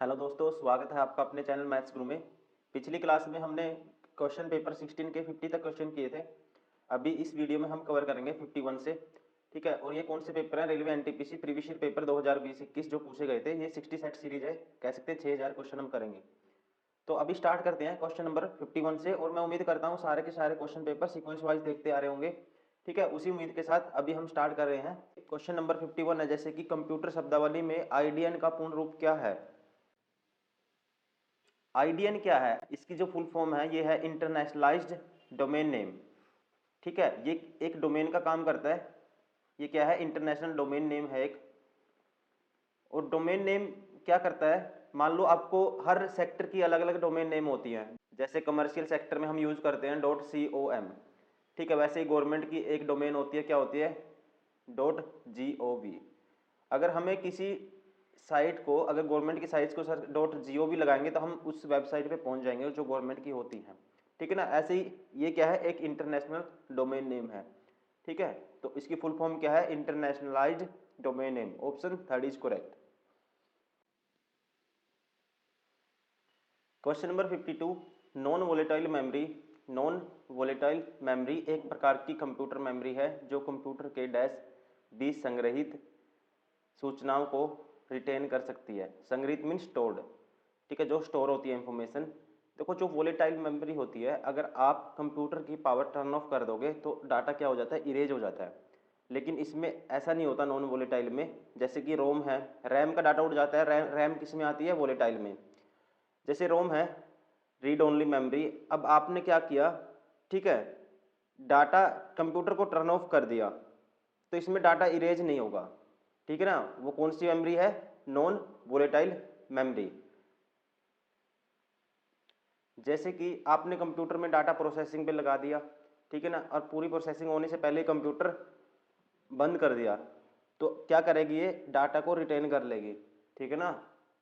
Hello दोस्तों, स्वागत है आपका अपने चैनल मैथ्स गुरु में। पिछली क्लास में हमने क्वेश्चन पेपर 16 के 50 तक क्वेश्चन किए थे। अभी इस वीडियो में हम कवर करेंगे 51 से। ठीक है, और ये कौन से पेपर हैं? Railway NTPC previous year paper 2020-21 जो पूछे गए थे। ये 60 सेट सीरीज है, कह सकते हैं 6000 क्वेश्चन हम करेंगे। तो अभी स्टार्ट करते हैं क्वेश्चन नंबर 51 से, और मैं उम्मीद करता हूँ सारे के सारे क्वेश्चन पेपर सीक्वेंस वाइज देखते आ रहे होंगे। ठीक है, उसी उम्मीद के साथ अभी हम स्टार्ट कर रहे हैं। क्वेश्चन नंबर 51 है, जैसे कि कंप्यूटर शब्दावली में आईडीएन का पूर्ण रूप क्या है? आईडीएन क्या है? इसकी जो फुल फॉर्म है ये है इंटरनेशनलाइज्ड डोमेन नेम। ठीक है, ये एक डोमेन का काम करता है। ये क्या है? इंटरनेशनल डोमेन नेम है एक। और डोमेन नेम क्या करता है? मान लो आपको हर सेक्टर की अलग अलग डोमेन नेम होती हैं। जैसे कमर्शियल सेक्टर में हम यूज करते हैं .com। ठीक है, वैसे ही गवर्नमेंट की एक डोमेन होती है, क्या होती है? .gov। अगर हमें किसी साइट को, अगर गवर्नमेंट की साइट्स को सर .gov लगाएंगे तो हम उस वेबसाइट पे पहुंच जाएंगे जो गवर्नमेंट की होती है। ठीक है ना? ऐसे ही ये क्या है? एक इंटरनेशनल डोमेन नेम है। ठीक है, तो इसकी फुल फॉर्म क्या है? Internationalised domain name. Option third is correct. Question number 52, non volatile memory. Non volatile memory एक प्रकार की कंप्यूटर मेमोरी है जो कंप्यूटर के डैश बीच संग्रहित सूचनाओं को रिटेन कर सकती है। संग्रहित मीन स्टोर्ड। ठीक है, जो स्टोर होती है इंफॉर्मेशन। देखो, जो वोलेटाइल मेमोरी होती है, अगर आप कंप्यूटर की पावर टर्न ऑफ कर दोगे तो डाटा क्या हो जाता है? इरेज हो जाता है। लेकिन इसमें ऐसा नहीं होता नॉन वोलेटाइल में। जैसे कि रोम है, रैम का डाटा उड़ जाता है। रैम किस में आती है? वोलेटाइल में। जैसे रोम है, रीड ओनली मेमोरी। अब आपने क्या किया? ठीक है, डाटा कंप्यूटर को टर्न ऑफ कर दिया तो इसमें डाटा इरेज नहीं होगा। ठीक है ना? वो कौन सी मेमोरी है? Non volatile memory. जैसे कि आपने कंप्यूटर में डाटा प्रोसेसिंग पे लगा दिया, ठीक है ना, और पूरी प्रोसेसिंग होने से पहले कंप्यूटर बंद कर दिया, तो क्या करेगी? ये डाटा को रिटेन कर लेगी। ठीक है ना?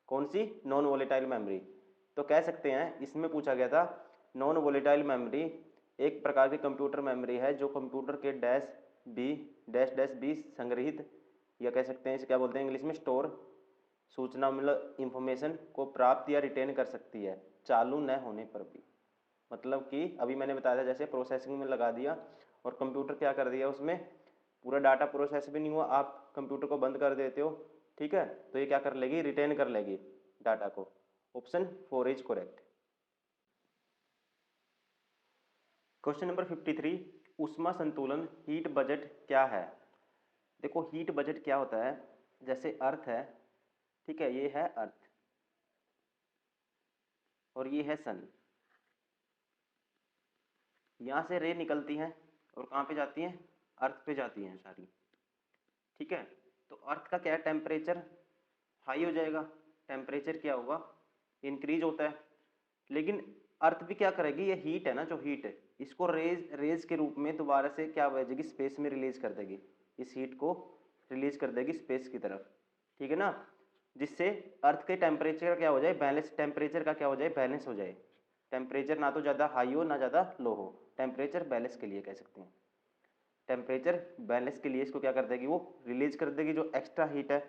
कौन सी? Non volatile memory. तो कह सकते हैं, इसमें पूछा गया था नॉन वोलेटाइल मेमोरी एक प्रकार की कंप्यूटर मेमोरी है जो कंप्यूटर के डैश बी संग्रहित, या कह सकते हैं इसे क्या बोलते हैं इंग्लिश में? स्टोर सूचना, मतलब इंफॉर्मेशन को प्राप्त या रिटेन कर सकती है चालू न होने पर भी। मतलब कि अभी मैंने बताया था, जैसे प्रोसेसिंग में लगा दिया और कंप्यूटर क्या कर दिया, उसमें पूरा डाटा प्रोसेस भी नहीं हुआ, आप कंप्यूटर को बंद कर देते हो। ठीक है, तो ये क्या कर लेगी? रिटेन कर लेगी डाटा को। Option four is correct. Question number 53, ऊष्मा संतुलन हीट बजट क्या है? देखो, हीट बजट क्या होता है? जैसे अर्थ है, ठीक है, ये है अर्थ और ये है सन। यहाँ से रे निकलती हैं और कहाँ पे जाती हैं? अर्थ पे जाती हैं सारी। ठीक है, तो अर्थ का क्या है? टेम्परेचर हाई हो जाएगा। टेम्परेचर क्या होगा? इंक्रीज होता है। लेकिन अर्थ भी क्या करेगी? ये हीट है ना, जो हीट है इसको रेज रेज के रूप में दोबारा से क्या भेजेगी? स्पेस में रिलीज कर देगी। इस हीट को रिलीज कर देगी स्पेस की तरफ। ठीक है ना? जिससे अर्थ के टेम्परेचर का क्या हो जाए? बैलेंस। टेम्परेचर का क्या हो जाए? बैलेंस हो जाए। टेम्परेचर ना तो ज़्यादा हाई हो ना ज़्यादा लो हो। टेम्परेचर बैलेंस के लिए कह सकते हैं। टेम्परेचर बैलेंस के लिए इसको क्या कर देगी? वो रिलीज कर देगी जो एक्स्ट्रा हीट है।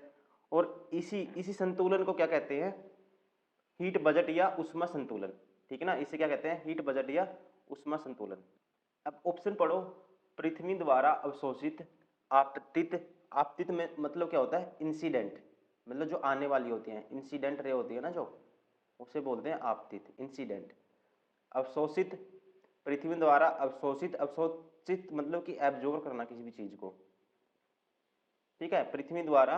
और इसी इसी संतुलन को क्या कहते हैं? हीट बजट या उष्मा संतुलन। ठीक है ना? इसे क्या कहते हैं? हीट बजट या उष्मा संतुलन। अब ऑप्शन पढ़ो। पृथ्वी द्वारा अवशोषित आपतित। आपतित में मतलब क्या होता है? इंसिडेंट, मतलब जो आने वाली होती हैं, इंसिडेंट रे होती है ना जो, उसे बोलते हैं आपतित, इंसिडेंट। अवशोषित, पृथ्वी द्वारा अवशोषित। अवशोषित मतलब कि एब्जॉर्ब करना किसी भी चीज को। ठीक है, पृथ्वी द्वारा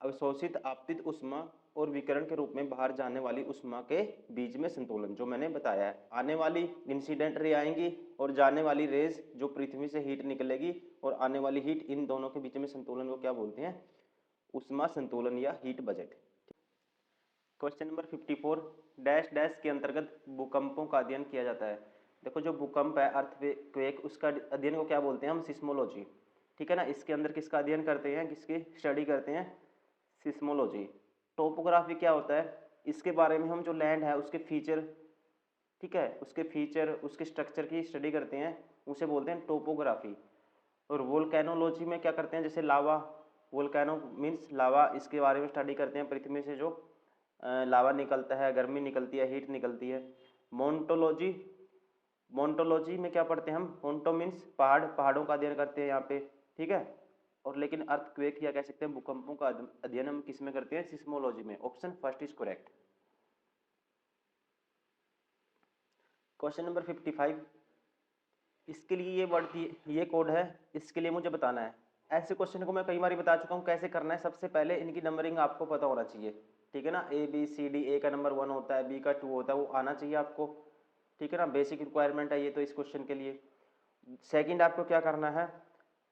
अवशोषित आपतित उष्मा और विकिरण के रूप में बाहर जाने वाली उष्मा के बीच में संतुलन, जो मैंने बताया है। आने वाली इंसिडेंट रे आएंगी और जाने वाली रेज जो पृथ्वी से हीट निकलेगी और आने वाली हीट, इन दोनों के बीच में संतुलन को क्या बोलते हैं? उष्मा संतुलन या heat budget. Question number 54, dash dash के अंतर्गत भूकंपों का अध्ययन किया जाता है। देखो, जो भूकंप है, अर्थक्वेक, उसका अध्ययन को क्या बोलते हैं हम? सिस्मोलॉजी। ठीक है ना? इसके अंदर किसका अध्ययन करते हैं? किसकी स्टडी करते हैं? सिस्मोलॉजी। टोपोग्राफी क्या होता है? इसके बारे में हम जो लैंड है उसके फीचर, ठीक है, उसके फीचर, उसके स्ट्रक्चर की स्टडी करते हैं, उसे बोलते हैं टोपोग्राफी। और वोल्केनोलॉजी में क्या करते हैं? जैसे लावा, वोल्केनो मीन्स लावा, इसके बारे में स्टडी करते हैं, पृथ्वी से जो लावा निकलता है, गर्मी निकलती है, हीट निकलती है। मोन्टोलॉजी, मोन्टोलॉजी में क्या पढ़ते हैं हम? मोन्टो मीन्स पहाड़, पहाड़ों का अध्ययन करते हैं यहाँ पे, ठीक है। और लेकिन अर्थक्वेक या कह सकते हैं भूकंपों का अध्ययन हम किस में करते हैं? सिस्मोलॉजी में। Option first is correct. Question number 55, इसके लिए ये वर्ड, ये कोड है, इसके लिए मुझे बताना है। ऐसे क्वेश्चन को मैं कई बार बता चुका हूँ कैसे करना है। सबसे पहले इनकी नंबरिंग आपको पता होना चाहिए, ठीक है ना। ए बी सी डी, ए का नंबर 1 होता है, बी का 2 होता है, वो आना चाहिए आपको, ठीक है ना। बेसिक रिक्वायरमेंट है ये तो इस क्वेश्चन के लिए। सेकंड आपको क्या करना है?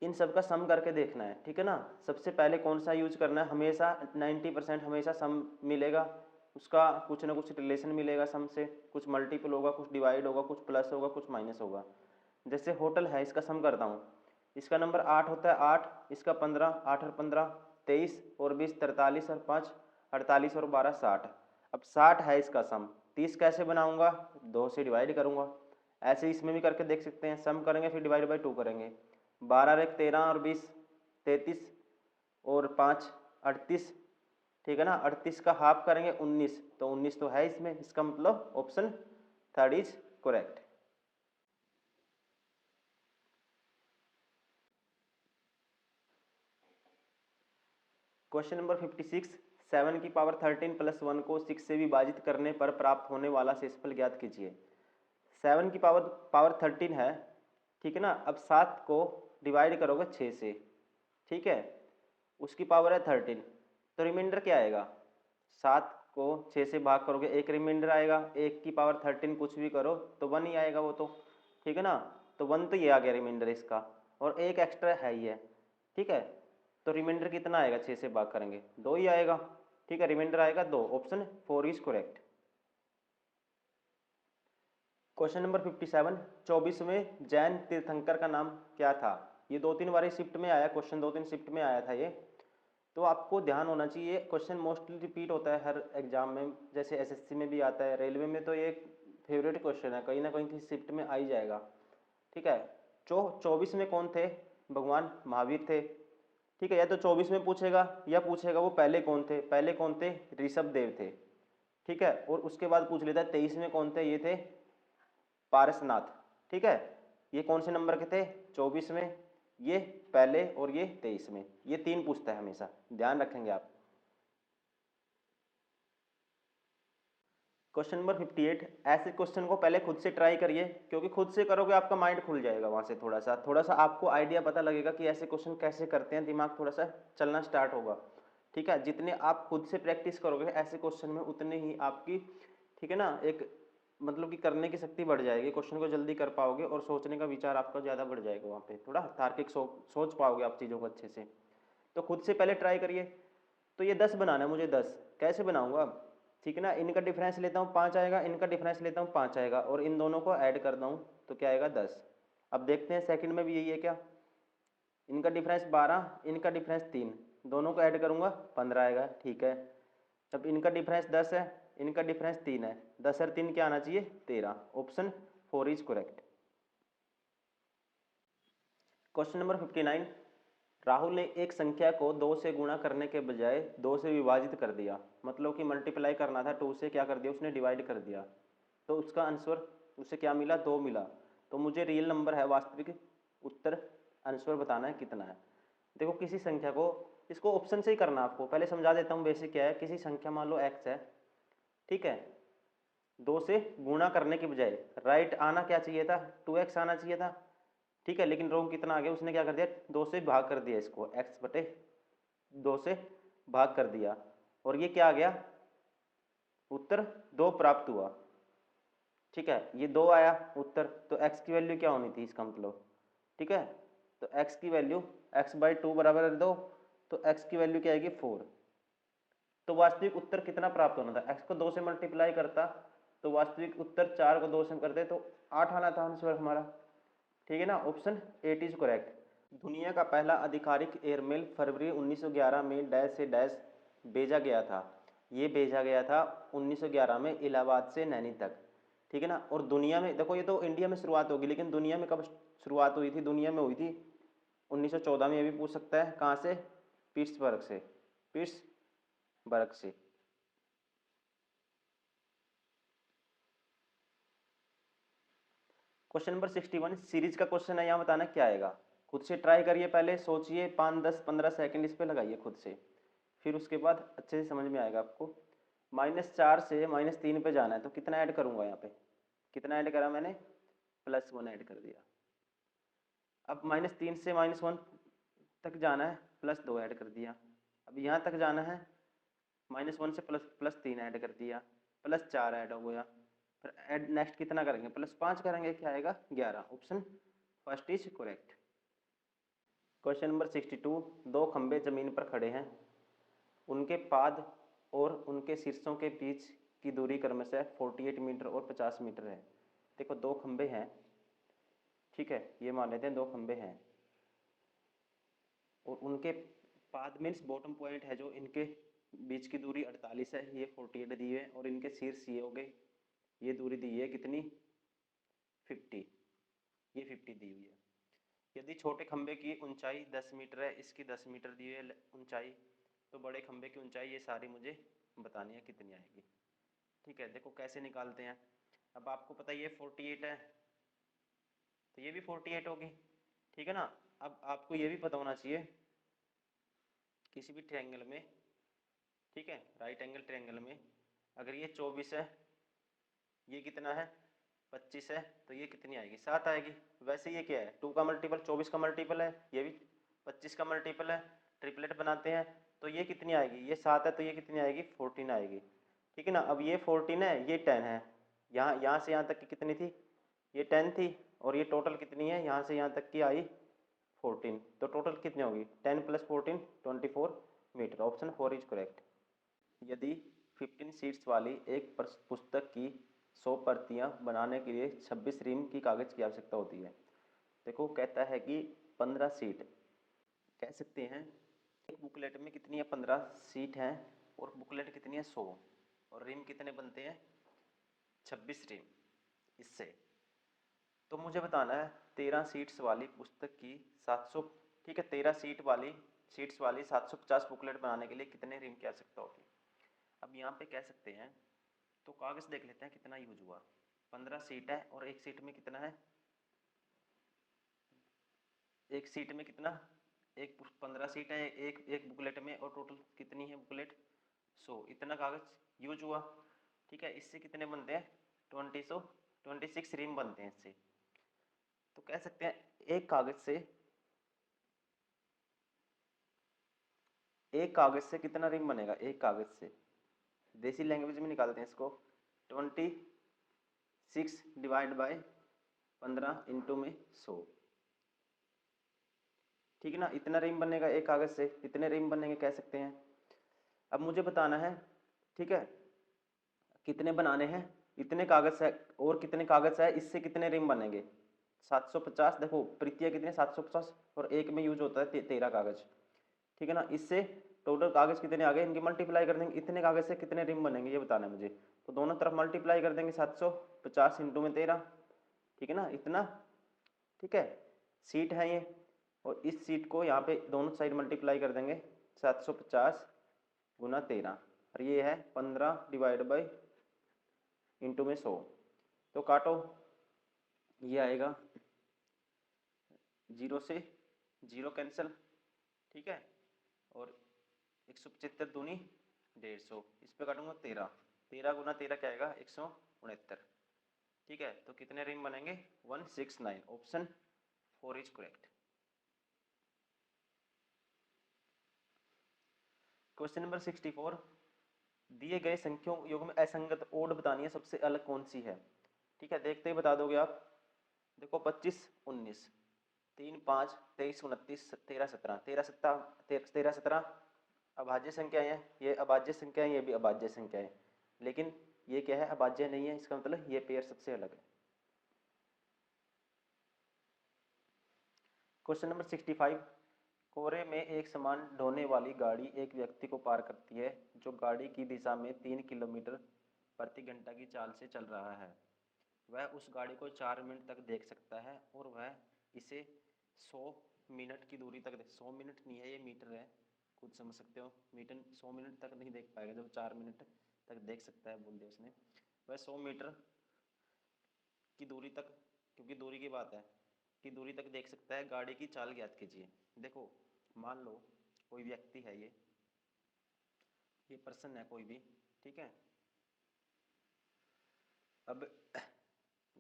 इन सब का सम करके देखना है, ठीक है ना। सबसे पहले कौन सा यूज करना है? हमेशा 90% हमेशा सम मिलेगा, उसका कुछ ना कुछ रिलेशन मिलेगा सम से, कुछ मल्टीपल होगा, कुछ डिवाइड होगा, कुछ प्लस होगा, कुछ माइनस होगा। जैसे होटल है, इसका सम करता हूँ, इसका नंबर 8 होता है, 8, इसका 15, 8 और 15 23 और 20 43 और 5 48 और 12 60। अब 60 है इसका सम, 30 कैसे बनाऊंगा? 2 से डिवाइड करूंगा। ऐसे इसमें भी करके देख सकते हैं, सम करेंगे फिर डिवाइड बाई 2 करेंगे। 12 एक 13 और 20 33 और 5 38, ठीक है ना। 38 का हाफ करेंगे 19, तो 19 तो है इसमें, इसका मतलब option third is correct. Question number 56, 7 की पावर 13 प्लस 1 को 6 से विभाजित करने पर प्राप्त होने वाला शेषफल ज्ञात कीजिए। 7 की पावर 13 है, ठीक है ना। अब 7 को डिवाइड करोगे 6 से, ठीक है, उसकी पावर है 13, तो रिमाइंडर क्या आएगा? 7 को 6 से भाग करोगे, एक रिमाइंडर आएगा, 1 की पावर 13 कुछ भी करो तो 1 ही आएगा वो तो, ठीक है ना। तो 1 तो ये आ गया रिमाइंडर इसका, और एक एक्स्ट्रा है ही है, ठीक है। तो रिमाइंडर कितना आएगा? 6 से भाग करेंगे 2 ही आएगा, ठीक है। रिमाइंडर आएगा 2, option 4 is correct. Question number 57, 24वें जैन तीर्थंकर का नाम क्या था? ये 2-3 बार शिफ्ट में आया क्वेश्चन, 2-3 शिफ्ट में आया था ये, तो आपको ध्यान होना चाहिए। क्वेश्चन मोस्टली रिपीट होता है हर एग्जाम में, जैसे एसएससी में भी आता है, रेलवे में तो ये फेवरेट क्वेश्चन है, कहीं ना कहीं की शिफ्ट में आ ही जाएगा, ठीक है। 24 में कौन थे? भगवान महावीर थे, ठीक है। या तो 24 में पूछेगा या पूछेगा वो पहले कौन थे? पहले कौन थे? ऋषभ देव थे, ठीक है। और उसके बाद पूछ लेता है 23 में कौन थे? ये थे पारसनाथ, ठीक है। ये कौन से नंबर के थे? 24 में, ये पहले, और ये 23 में। ये 3 पूछता है हमेशा, ध्यान रखेंगे आप। क्वेश्चन नंबर 58, ऐसे क्वेश्चन को पहले खुद से ट्राई करिए, क्योंकि खुद से करोगे आपका माइंड खुल जाएगा, वहां से थोड़ा सा आपको आइडिया पता लगेगा कि ऐसे क्वेश्चन कैसे करते हैं, दिमाग थोड़ा सा चलना स्टार्ट होगा, ठीक है। जितने आप खुद से प्रैक्टिस करोगे ऐसे क्वेश्चन में, उतने ही आपकी, ठीक है ना, एक मतलब कि करने की शक्ति बढ़ जाएगी, क्वेश्चन को जल्दी कर पाओगे, और सोचने का विचार आपका ज़्यादा बढ़ जाएगा, वहाँ पे थोड़ा तार्किक सोच पाओगे आप चीज़ों को अच्छे से। तो खुद से पहले ट्राई करिए। तो ये 10 बनाना है मुझे, 10 कैसे बनाऊंगा अब? ठीक है ना, इनका डिफरेंस लेता हूँ 5 आएगा, इनका डिफरेंस लेता हूँ 5 आएगा, और इन दोनों को ऐड करता हूँ तो क्या आएगा? 10। अब देखते हैं सेकंड में भी यही है क्या? इनका डिफरेंस 12, इनका डिफरेंस 3, दोनों को ऐड करूँगा 15 आएगा, ठीक है। अब इनका डिफरेंस 10 है, इनका डिफरेंस 3 है, 10 और 3 क्या आना चाहिए? 13, option 4 is correct. Question number 59, Rahul ने एक संख्या को 2 से गुणा करने के बजाय 2 से विभाजित कर दिया, मतलब कि मल्टीप्लाई करना था, 2 से क्या कर दिया उसने? डिवाइड कर दिया। तो उसका आंसर उसे क्या मिला? 2 मिला। तो मुझे रियल नंबर है, वास्तविक उत्तर आंसर बताना है कितना है। देखो किसी संख्या को, इसको ऑप्शन से ही करना, आपको पहले समझा देता हूँ बेसिक क्या है। किसी संख्या मान लो x है, ठीक है, 2 से गुणा करने के बजाय राइट आना क्या चाहिए था? 2x आना चाहिए था, ठीक है। लेकिन रोंग कितना आ गया? उसने क्या कर दिया? 2 से भाग कर दिया, इसको x बटे 2 से भाग कर दिया, और ये क्या आ गया? उत्तर 2 प्राप्त हुआ, ठीक है। ये 2 आया उत्तर, तो x की वैल्यू क्या होनी थी इसका मतलब, ठीक है। तो x की वैल्यू x बाई 2 बराबर 2, तो x की वैल्यू क्या आएगी? 4। तो वास्तविक उत्तर कितना प्राप्त होना था? x को 2 से मल्टीप्लाई करता तो वास्तविक उत्तर 4 को 2 से करते तो 8 आना था आंसर हमारा, ठीक है ना। Option 8 is correct. दुनिया का पहला आधिकारिक एयरमेल फरवरी 1911 में डैश से डैश भेजा गया था। ये भेजा गया था 1911 में इलाहाबाद से नैनी तक, ठीक है ना। और दुनिया में देखो, ये तो इंडिया में शुरुआत होगी, लेकिन दुनिया में कब शुरुआत हुई थी? दुनिया में हुई थी 1914 में। ये भी पूछ सकता है कहाँ से? पिट्सबर्ग से, पिट्सबर्ग से। क्वेश्चन नंबर 61 सीरीज का क्वेश्चन है, यहाँ बताना क्या आएगा। खुद से ट्राई करिए, पहले सोचिए, 5 10 15 सेकंड इस पे लगाइए खुद से, फिर उसके बाद अच्छे से समझ में आएगा आपको। -4 से -3 पे जाना है तो कितना ऐड करूंगा यहाँ पे, कितना ऐड करा मैंने, +1 ऐड कर दिया। अब -3 से -1 तक जाना है, +2 ऐड कर दिया। अब यहाँ तक जाना है, -1 से +3 ऐड कर दिया, +4 ऐड हो गया। फिर ऐड नेक्स्ट कितना करेंगे, +5 करेंगे, क्या आएगा 11। Option first is correct. Question number 62, दो खंबे जमीन पर खड़े हैं, उनके पाद और उनके शीर्षों के बीच की दूरी क्रमशः 48 मीटर और 50 मीटर है। देखो दो खंबे हैं, ठीक है, ये मान लेते हैं दो खंबे हैं, और उनके पाद मीन्स बॉटम पॉइंट है जो इनके बीच की दूरी 48 है, ये 48 दी है, और इनके शीर्ष ये हो गए, ये दूरी दी है कितनी 50, ये 50 दी हुई है। यदि छोटे खंबे की ऊंचाई 10 मीटर है, इसकी 10 मीटर दी हुई है ऊंचाई, तो बड़े खंबे की ऊंचाई ये सारी मुझे बतानी है कितनी आएगी। ठीक है, देखो कैसे निकालते हैं। अब आपको पता है ये 48 है, तो ये भी 48 होगी, ठीक है ना। अब आपको ये भी पता होना चाहिए किसी भी ट्रायंगल में, ठीक है, राइट एंगल ट्रायंगल में, अगर ये 24 है, ये कितना है 25 है, तो ये कितनी आएगी 7 आएगी। वैसे ये क्या है 2 का मल्टीपल 24 का मल्टीपल है, ये भी 25 का मल्टीपल है, ट्रिपलेट बनाते हैं, तो ये कितनी आएगी, ये 7 है, तो ये कितनी आएगी 14 आएगी, ठीक है ना। अब ये 14 है, ये 10 है, यहाँ से यहाँ तक की कितनी थी, ये 10 थी, और ये टोटल कितनी है, यहाँ से यहाँ तक की आई 14, तो टोटल कितनी होगी 10 + 14 24 मीटर। Option 4 is correct. यदि 15 शीट्स वाली एक पुस्तक की 100 प्रतियां बनाने के लिए 26 रीम की कागज की आवश्यकता होती है। देखो कहता है कि 15 शीट, कह सकते हैं एक बुकलेट में कितनी है 15 शीट हैं, और बुकलेट कितनी है 100, और रीम कितने बनते हैं 26 रीम। इससे तो मुझे बताना है 13 सीट्स वाली पुस्तक की 700, ठीक है, 13 सीट्स वाली 750 बुकलेट बनाने के लिए कितने रीम की आवश्यकता होगी। अब यहाँ पे कह सकते हैं, तो कागज देख लेते हैं कितना यूज हुआ। 15 सीट है, और एक सीट में कितना है, एक सीट में कितना, एक 15 सीट है एक एक बुकलेट में, और टोटल कितनी है बुकलेट 100, इतना कागज यूज हुआ, ठीक है। इससे कितने बनते हैं 26 रीम बनते हैं इससे। तो कह सकते हैं एक कागज से कितना रिंग बनेगा, एक कागज से, देसी लैंग्वेज में निकालते हैं इसको, 26 डिवाइड बाय 15 इंटू में 100, ठीक है ना, इतना रिंग बनेगा एक कागज से, इतने रिंग बनेंगे कह सकते हैं। अब मुझे बताना है, ठीक है, कितने बनाने हैं, इतने कागज है, और कितने कागज है, इससे कितने रिंग बनेंगे 750। देखो प्रतियां कितनी 750, और एक में यूज होता है 13 कागज, ठीक है ना। इससे टोटल कागज कितने आ गए, इनकी मल्टीप्लाई कर देंगे, इतने कागज से कितने रिम बनेंगे ये बताना है मुझे। तो दोनों तरफ मल्टीप्लाई कर देंगे 750 इंटू में 13, ठीक है ना, इतना, ठीक है। सीट है ये, और इस सीट को यहाँ पे दोनों साइड मल्टीप्लाई कर देंगे 750 गुना 13, और ये है 15 डिवाइड बाई इंटू में 100, तो काटो, ये आएगा 0 से 0 कैंसिल, ठीक है, और 175 दूनी 150, इस पे काटूंगा 13, 13 गुना 13 क्या आएगा 169, ठीक है। तो कितने रिंग बनेंगे 169। Option 4 is correct. Question number 64, दिए गए संख्यों योग में असंगत ओड बतानी है, सबसे अलग कौन सी है, ठीक है, देखते ही बता दोगे आप। देखो 25 19, 3 5 23 29 13 17, 13 17 अभाज्य संख्या है, ये अभाज्य संख्या है, ये भी अभाज्य संख्या है, लेकिन ये क्या है अभाज्य नहीं है, इसका मतलब ये पेयर सबसे अलग है। क्वेश्चन नंबर 65, कोहरे में एक सामान ढोने वाली गाड़ी एक व्यक्ति को पार करती है जो गाड़ी की दिशा में 3 किलोमीटर प्रति घंटा की चाल से चल रहा है। वह उस गाड़ी को 4 मिनट तक देख सकता है, और वह इसे 100 मिनट की दूरी तक 100 मिनट नहीं है, ये मीटर है, खुद समझ सकते हो, मीटर 100 मिनट तक नहीं देख पाएगा, जब 4 मिनट तक देख सकता है बोल दिया उसने। वह 100 मीटर की दूरी तक क्योंकि दूरी की बात है कि दूरी तक देख सकता है। गाड़ी की चाल ज्ञात कीजिए। देखो मान लो कोई व्यक्ति है, ये पर्सन है कोई भी, ठीक है। अब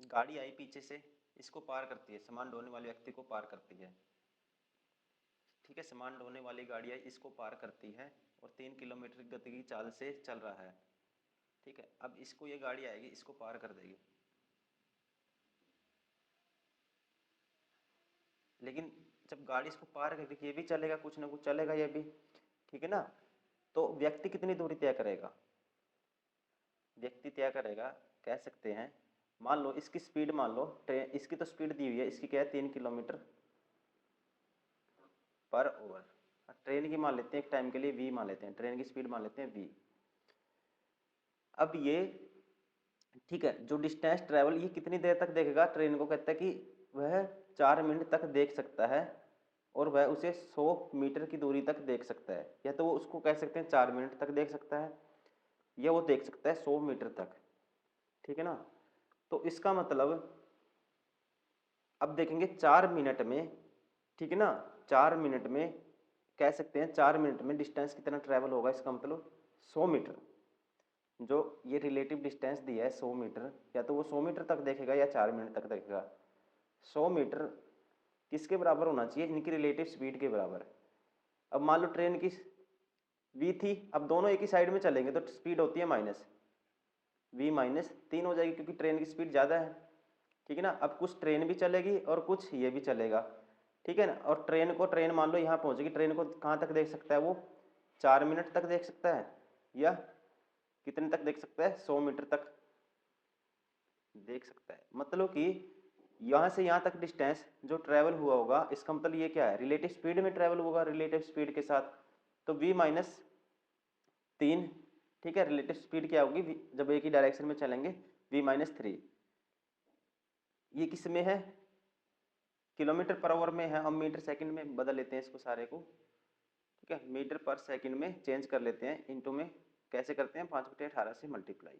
गाड़ी आई पीछे से, इसको पार करती है, सामान ढोने वाले व्यक्ति को पार करती है, ठीक है। सामान ढोने वाली गाड़ी आई, इसको पार करती है और 3 किलोमीटर गति की चाल से चल रहा है, ठीक है। अब इसको ये गाड़ी आएगी, इसको पार कर देगी, लेकिन जब गाड़ी इसको पार करेगी ये भी चलेगा, कुछ ना कुछ चलेगा ये भी, ठीक है ना। तो व्यक्ति कितनी दूरी तय करेगा, व्यक्ति तय करेगा, कह सकते हैं मान लो इसकी स्पीड, मान लो ट्रेन, इसकी तो स्पीड दी हुई है, इसकी क्या है 3 किलोमीटर पर ओवर। ट्रेन की मान लेते हैं एक टाइम के लिए v मान लेते हैं, ट्रेन की स्पीड मान लेते हैं v। अब ये ठीक है, जो डिस्टेंस ट्रेवल ये कितनी देर तक देखेगा, ट्रेन को कहता है कि वह 4 मिनट तक देख सकता है और वह उसे 100 मीटर की दूरी तक देख सकता है। या तो वो उसको कह सकते हैं 4 मिनट तक देख सकता है, या वो देख सकता है 100 मीटर तक, ठीक है ना। तो इसका मतलब अब देखेंगे 4 मिनट में, ठीक है ना, 4 मिनट में कह सकते हैं 4 मिनट में डिस्टेंस कितना ट्रैवल होगा, इसका मतलब 100 मीटर। जो ये रिलेटिव डिस्टेंस दिया है 100 मीटर, या तो वो 100 मीटर तक देखेगा या 4 मिनट तक देखेगा। 100 मीटर किसके बराबर होना चाहिए, इनकी रिलेटिव स्पीड के बराबर। अब मान लो ट्रेन की v थी, अब दोनों एक ही साइड में चलेंगे तो स्पीड होती है माइनस v माइनस 3 हो जाएगी, क्योंकि ट्रेन की स्पीड ज़्यादा है, ठीक है ना। अब कुछ ट्रेन भी चलेगी और कुछ ये भी चलेगा, ठीक है ना। और ट्रेन मान लो यहाँ पहुँचेगी, ट्रेन को कहाँ तक देख सकता है वो, 4 मिनट तक देख सकता है, या कितने तक देख सकता है, 100 मीटर तक देख सकता है। मतलब कि यहाँ से यहाँ तक डिस्टेंस जो ट्रैवल हुआ होगा, इसका मतलब ये क्या है, रिलेटिव स्पीड में ट्रैवल होगा, रिलेटिव स्पीड के साथ, तो v माइनस 3, ठीक है। रिलेटिव स्पीड क्या होगी जब एक ही डायरेक्शन में चलेंगे, v माइनस 3। ये किस में है, किलोमीटर पर आवर में है, हम मीटर सेकंड में बदल लेते हैं इसको सारे को, ठीक है। मीटर पर सेकंड में चेंज कर लेते हैं, इनटू में कैसे करते हैं, 5 बटे 18 से मल्टीप्लाई।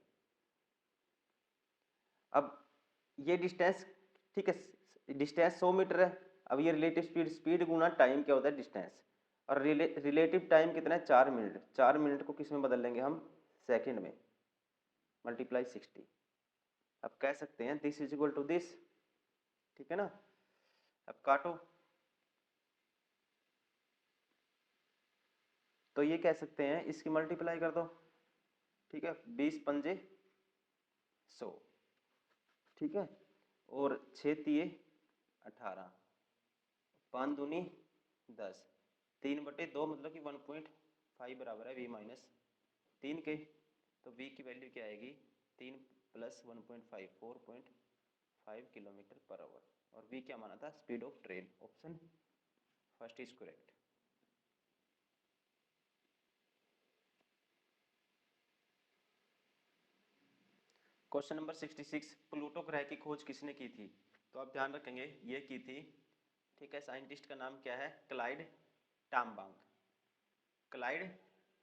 अब ये डिस्टेंस, ठीक है, डिस्टेंस 100 मीटर है। अब ये रिलेटिव स्पीड, स्पीड गुना टाइम क्या होता है, डिस्टेंस, और रिलेटिव टाइम कितना है, 4 मिनट। 4 मिनट को किस में बदल लेंगे हम, सेकंड में, मल्टीप्लाई 60। अब कह सकते हैं this is equal to this, ठीक है ना। अब काटो, तो ये कह सकते हैं इसकी मल्टीप्लाई कर दो, ठीक है, 20 पंजे 100, ठीक है, और 6 तिये 18, 5 दूनी 10, 3/2 मतलब कि 1.5 बराबर है v माइनस 3 के। तो v की वैल्यू क्या आएगी, 3 प्लस 1.5, 4.5 किलोमीटर पर आवर। और v क्या माना था, speed of train. Option first is correct. Question number 66, Pluto ग्रह की खोज किसने की थी। तो आप ध्यान रखेंगे ये की थी, ठीक है, साइंटिस्ट का नाम क्या है, Clyde Tombaugh, Clyde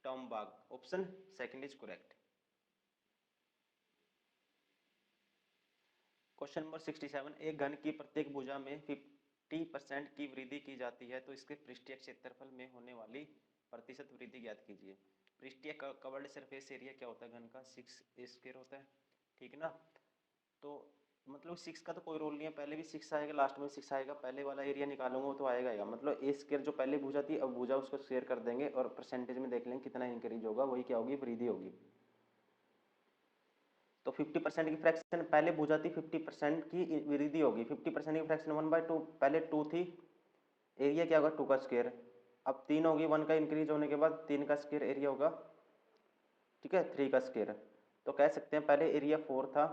Tombaugh. Option second is correct. Question number 67, एक घन की प्रत्येक भुजा में 50% की वृद्धि की जाती है, तो इसके पृष्ठीय क्षेत्रफल में होने वाली प्रतिशत वृद्धि ज्ञात कीजिए। पृष्ठीय कवर्ड सरफेस एरिया क्या होता है घन का, 6 स्क्वायर होता है, ठीक है ना। तो मतलब 6 का तो कोई रोल नहीं है, पहले भी 6 आएगा, लास्ट में 6 आएगा, पहले वाला एरिया निकालूंगा तो आएगा। मतलब ए स्क्वायर जो पहले भुजा थी, अब भुजा उसको शेयर कर देंगे और परसेंटेज में देख लेंगे कितना इंक्रीज होगा, वही क्या होगी, वृद्धि होगी। तो 50% की फ्रैक्शन पहले भुजा थी, 50% की वृद्धि होगी। 50% की फ्रैक्शन 1/2, पहले 2 थी, एरिया क्या होगा 2 का स्क्वायर। अब 3 होगी, 1 का इंक्रीज होने के बाद 3 का स्क्वायर एरिया होगा, ठीक है, 3 का स्क्वायर। तो कह सकते हैं पहले एरिया 4 था,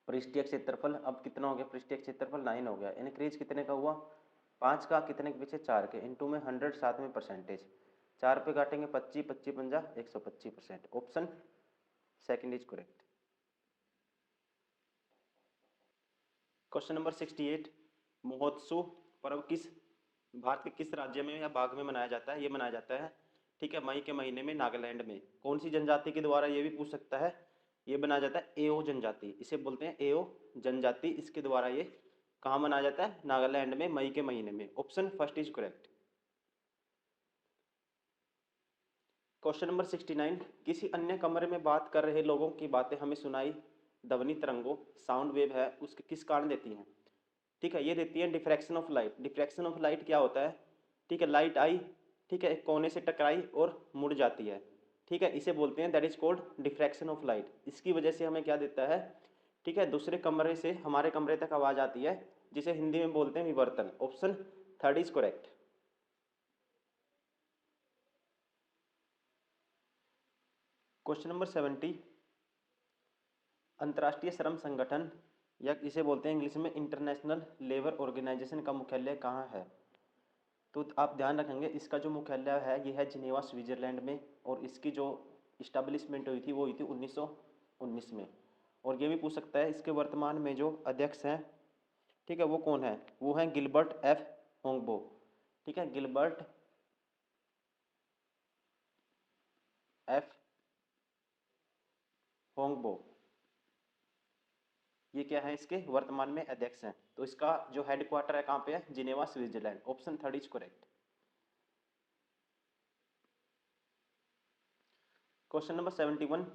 पृष्ठीय क्षेत्रफल अब कितना हो गया, पृष्ठीय क्षेत्रफल 9 हो गया। इंक्रीज कितने का हुआ, 5 का, कितने के पीछे 4 के, इंटू में 100, साथ में परसेंटेज, 4 पे काटेंगे 25, 25 पंजा 125%। Option second is correct. Question number 68, महोत्सव पर्व किस भारत के किस राज्य में या भाग में मनाया जाता है, ये मनाया जाता है, ठीक है, मई के महीने में नागालैंड में। कौन सी जनजाति के द्वारा, ये भी पूछ सकता है। ये बनाया जाता है एओ जनजाति, इसे बोलते हैं एओ जनजाति, इसके द्वारा ये कहाँ मनाया जाता है? नागालैंड में, मई के महीने में। Option first is correct. Question number 69, किसी अन्य कमरे में बात कर रहे लोगों की बातें हमें सुनाई ध्वनि तरंगों साउंड वेव है उसके किस कारण देती हैं? ठीक है, ये देती है diffraction of light. Diffraction of light क्या होता है? ठीक है, लाइट आई, ठीक है, एक कोने से टकराई और मुड़ जाती है, ठीक है, इसे बोलते हैं that is called diffraction of light. इसकी वजह से हमें क्या देता है? ठीक है, दूसरे कमरे से हमारे कमरे तक आवाज़ आती है, जिसे हिंदी में बोलते हैं विवर्तन। Option third is correct. Question number 70, अंतर्राष्ट्रीय श्रम संगठन या इसे बोलते हैं इंग्लिश में इंटरनेशनल लेबर ऑर्गेनाइजेशन का मुख्यालय कहाँ है? तो आप ध्यान रखेंगे इसका जो मुख्यालय है ये है जिनेवा स्विट्जरलैंड में, और इसकी जो इस्टेब्लिशमेंट हुई थी वो हुई थी 1919 में। और ये भी पूछ सकता है इसके वर्तमान में जो अध्यक्ष हैं, ठीक है, वो कौन है? वो हैं गिलबर्ट एफ होंगबो। ठीक है, गिलबर्ट एफ होंगबो, ये क्या है? इसके वर्तमान में अध्यक्ष हैं। तो इसका जो हेडक्वार्टर है कहाँ पे है? Geneva Switzerland. Option third is correct. Question number 71,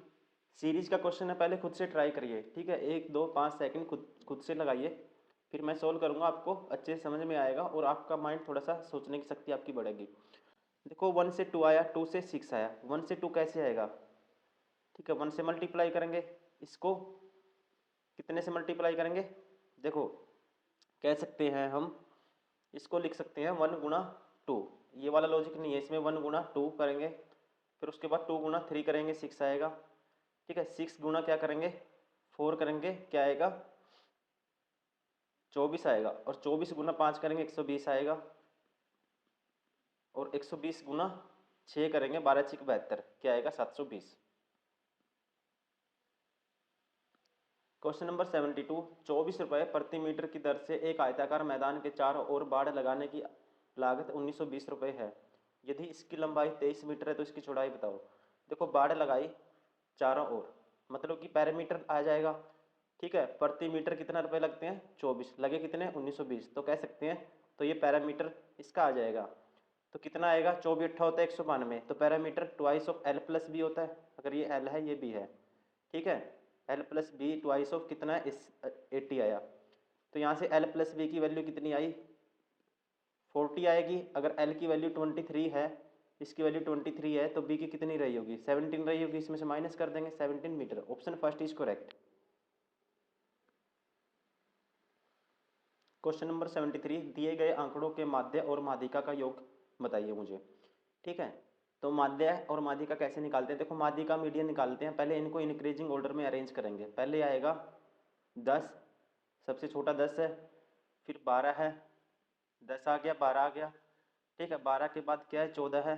series का क्वेश्चन है, पहले खुद से ट्राई करिए, ठीक है, 1 2 5 सेकंड खुद से लगाइए, फिर मैं सोल्व करूंगा, आपको अच्छे से समझ में आएगा और आपका माइंड थोड़ा सा सोचने की शक्ति आपकी बढ़ेगी। देखो 1 से 2 आया, 2 से 6 आया, 1 से 2 कैसे आएगा? ठीक है, 1 से मल्टीप्लाई करेंगे, इसको कितने से मल्टीप्लाई करेंगे? देखो कह सकते हैं हम, इसको लिख सकते हैं 1 गुणा 2। ये वाला लॉजिक नहीं है, इसमें 1 गुणा 2 करेंगे, फिर उसके बाद 2 गुणा 3 करेंगे, 6 आएगा। ठीक है, 6 गुणा क्या करेंगे? 4 करेंगे, क्या आएगा? 24 आएगा। और 24 गुणा 5 करेंगे, 120 आएगा। और 120 गुणा 6 करेंगे, 12×6 = 72, क्या आएगा? 720। क्वेश्चन नंबर 72, 24 रुपये प्रति मीटर की दर से एक आयताकार मैदान के चारों ओर बाड़ लगाने की लागत 1920 रुपये है। यदि इसकी लंबाई 23 मीटर है तो इसकी चौड़ाई बताओ। देखो बाड़ लगाई चारों ओर, मतलब कि पैरामीटर आ जाएगा, ठीक है, प्रति मीटर कितना रुपए लगते हैं? 24, लगे कितने? 1920, तो कह सकते हैं, तो ये पैरामीटर इसका आ जाएगा। तो कितना आएगा? 24 होता है 192, तो parameter twice of L plus B होता है, अगर ये एल है ये बी है, ठीक है, L plus be twice of कितना है? इस 80 आया। तो यहाँ से एल प्लस बी की वैल्यू कितनी आई? 40 आएगी। अगर एल की वैल्यू 23 है, इसकी वैल्यू 23 है, तो बी की कितनी रही होगी? 17 रही होगी, इसमें से माइनस कर देंगे, 17 metre. Option first is correct. Question number 73, दिए गए आंकड़ों के माध्य और माध्यिका का योग बताइए मुझे। ठीक है, तो माध्य और माध्यिका कैसे निकालते हैं? देखो माध्यिका मीडियन निकालते हैं, पहले इनको इंक्रीजिंग ऑर्डर में अरेंज करेंगे। पहले आएगा 10, सबसे छोटा 10 है, फिर 12 है, 10 आ गया, 12 आ गया, ठीक है, 12 के बाद क्या है? 14 है,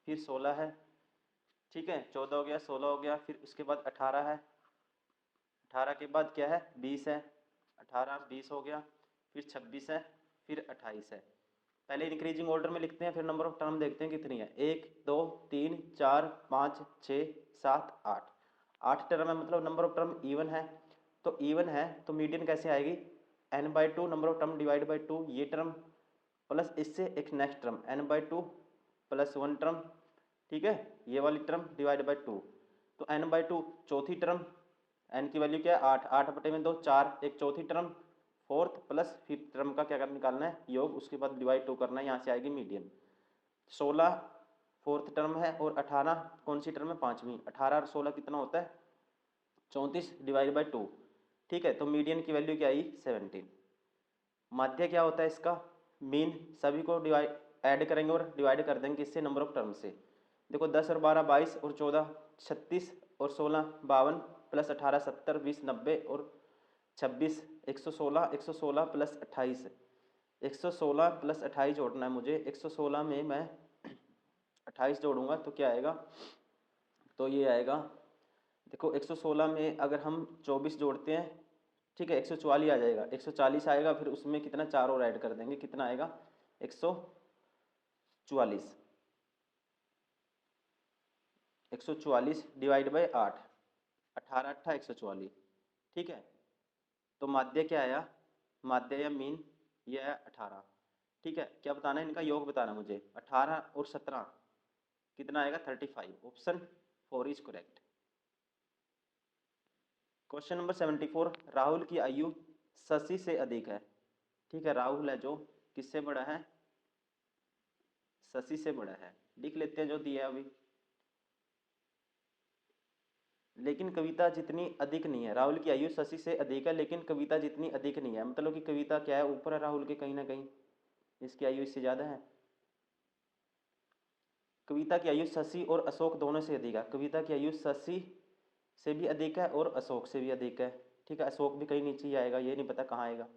फिर 16 है, ठीक है, 14 हो गया, 16 हो गया, फिर उसके बाद 18 है, 18 के बाद क्या है? 20 है, 18 20 हो गया, फिर 26 है, फिर 28 है। पहले इंक्रीजिंग ऑर्डर में लिखते हैं, फिर नंबर ऑफ टर्म देखते हैं कितनी है। 1 2 3 4 5 6 7 8, 8 टर्म है, मतलब नंबर ऑफ टर्म इवन है। तो इवन है तो मीडियन कैसे आएगी? n/2 number of term divide by 2, ये टर्म प्लस इससे एक next term n/2 plus 1 term, ठीक है, ये वाली टर्म डिवाइड बाई 2। तो n/2 चौथी टर्म, n की वैल्यू क्या है? 8, 8/2 4, एक चौथी term, fourth plus fifth term का क्या कर निकालना है? योग, उसके बाद डिवाइड 2 करना है, यहाँ से आएगी मीडियन। 16 फोर्थ टर्म है और 18 कौन सी टर्म है? पाँचवीं। 18 और 16 कितना होता है? 34 डिवाइड बाई 2, ठीक है, तो मीडियन की वैल्यू क्या आई? 17। माध्य क्या होता है इसका? मीन। सभी को डिवाइड ऐड करेंगे और डिवाइड कर देंगे किससे? नंबर ऑफ टर्म से। देखो 10 और 12 22 और 14 36 और 16 52 प्लस 18 70 20 90 और 26 116, 116 प्लस 28, 116 प्लस 28 जोड़ना है मुझे। 116 में मैं 28 जोड़ूंगा तो क्या आएगा? तो ये आएगा, देखो 116 में अगर हम 24 जोड़ते हैं, ठीक है, 144 आ जाएगा, 140 आएगा, फिर उसमें कितना? 4 और ऐड कर देंगे, कितना आएगा? 144। 144 डिवाइड बाई 8, 18 8 144, ठीक है, तो माध्य क्या आया? माध्य या मीन, यह है 18। ठीक है, क्या बताना है, इनका योग बताना मुझे। 18 और 17 कितना आएगा, 35। Option 4 is correct. Question number 74, Rahul की आयु शशि से अधिक है। ठीक है, राहुल है जो किससे बड़ा है, शशि से बड़ा है। लिख लेते हैं जो दिया है अभी। लेकिन कविता जितनी अधिक नहीं है, राहुल की आयु शशि से अधिक है लेकिन कविता जितनी अधिक नहीं है, मतलब कि कविता क्या है, ऊपर है राहुल के कहीं ना कहीं, इसकी आयु इससे ज़्यादा है। कविता की आयु शशि और अशोक दोनों से अधिक है। कविता की आयु शशि से भी अधिक है और अशोक से भी अधिक है। ठीक है, अशोक भी कहीं नीचे ही आएगा, ये नहीं पता कहाँ आएगा।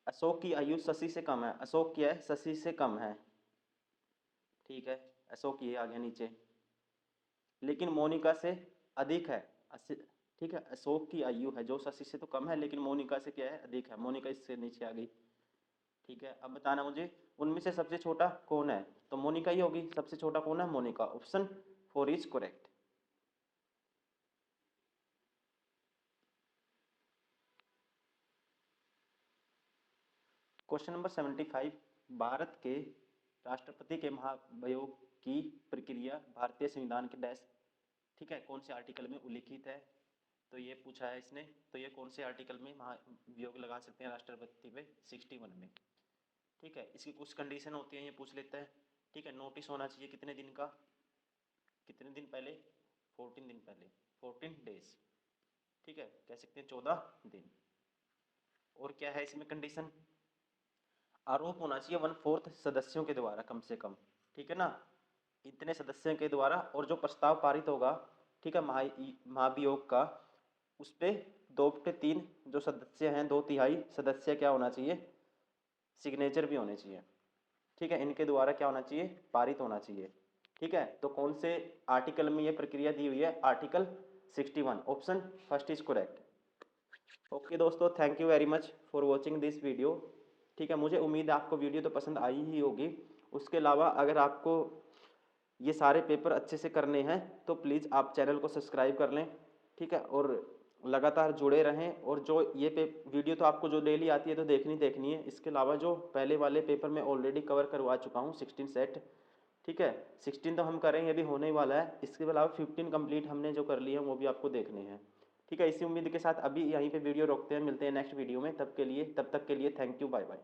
अशोक की आयु शशि से कम है, अशोक क्या है, शशि से कम है। ठीक है, अशोक ये आ गया नीचे, लेकिन मोनिका से अधिक है। ठीक है, अशोक की आयु है जो शशि से तो कम है, लेकिन मोनिका से क्या है, अधिक है। मोनिका इससे नीचे आ गई। ठीक है, अब बताना मुझे उनमें से सबसे छोटा कौन है, तो मोनिका ही होगी। सबसे छोटा कौन है, Monika. Option 4 is correct. Question number 75, Bharat के राष्ट्रपति के महाभियोग की प्रक्रिया भारतीय संविधान के डैश, ठीक है, कौन से आर्टिकल में उल्लिखित है, तो ये पूछा है इसने। तो ये कौन से आर्टिकल में महाभियोग लगा सकते हैं राष्ट्रपति पे, 61 में। ठीक है, इसकी कुछ कंडीशन होती है, ये पूछ लेता है। ठीक है, नोटिस होना चाहिए कितने दिन का, कितने दिन पहले, 14 दिन पहले, 14 डेज। ठीक है, कह सकते हैं 14 दिन। और क्या है इसमें कंडीशन, आरोप होना चाहिए 1/4 सदस्यों के द्वारा कम से कम। ठीक है ना, इतने सदस्यों के द्वारा, और जो प्रस्ताव पारित होगा, ठीक है, महाभियोग का, उस पर 2/3 जो सदस्य हैं, 2/3 सदस्य क्या होना चाहिए, सिग्नेचर भी होने चाहिए। ठीक है, इनके द्वारा क्या होना चाहिए, पारित होना चाहिए। ठीक है, तो कौन से आर्टिकल में ये प्रक्रिया दी हुई है, article 61। Option first is correct. Okay दोस्तों, thank you very much for watching this video. ठीक है, मुझे उम्मीद है आपको वीडियो तो पसंद आई ही होगी। उसके अलावा अगर आपको ये सारे पेपर अच्छे से करने हैं तो प्लीज़ आप चैनल को सब्सक्राइब कर लें। ठीक है, और लगातार जुड़े रहें। और जो ये वीडियो तो आपको जो डेली आती है तो देखनी है। इसके अलावा जो पहले वाले पेपर मैं ऑलरेडी कवर करवा चुका हूँ, 16 सेट। ठीक है, 16 तो हम करेंगे, अभी होने ही वाला है। इसके अलावा 15 कंप्लीट हमने जो कर लिए हैं वो भी आपको देखने हैं। ठीक है, इसी उम्मीद के साथ अभी यहीं पे वीडियो रोकते हैं, मिलते हैं नेक्स्ट वीडियो में। तब तक के लिए थैंक यू, बाय बाय।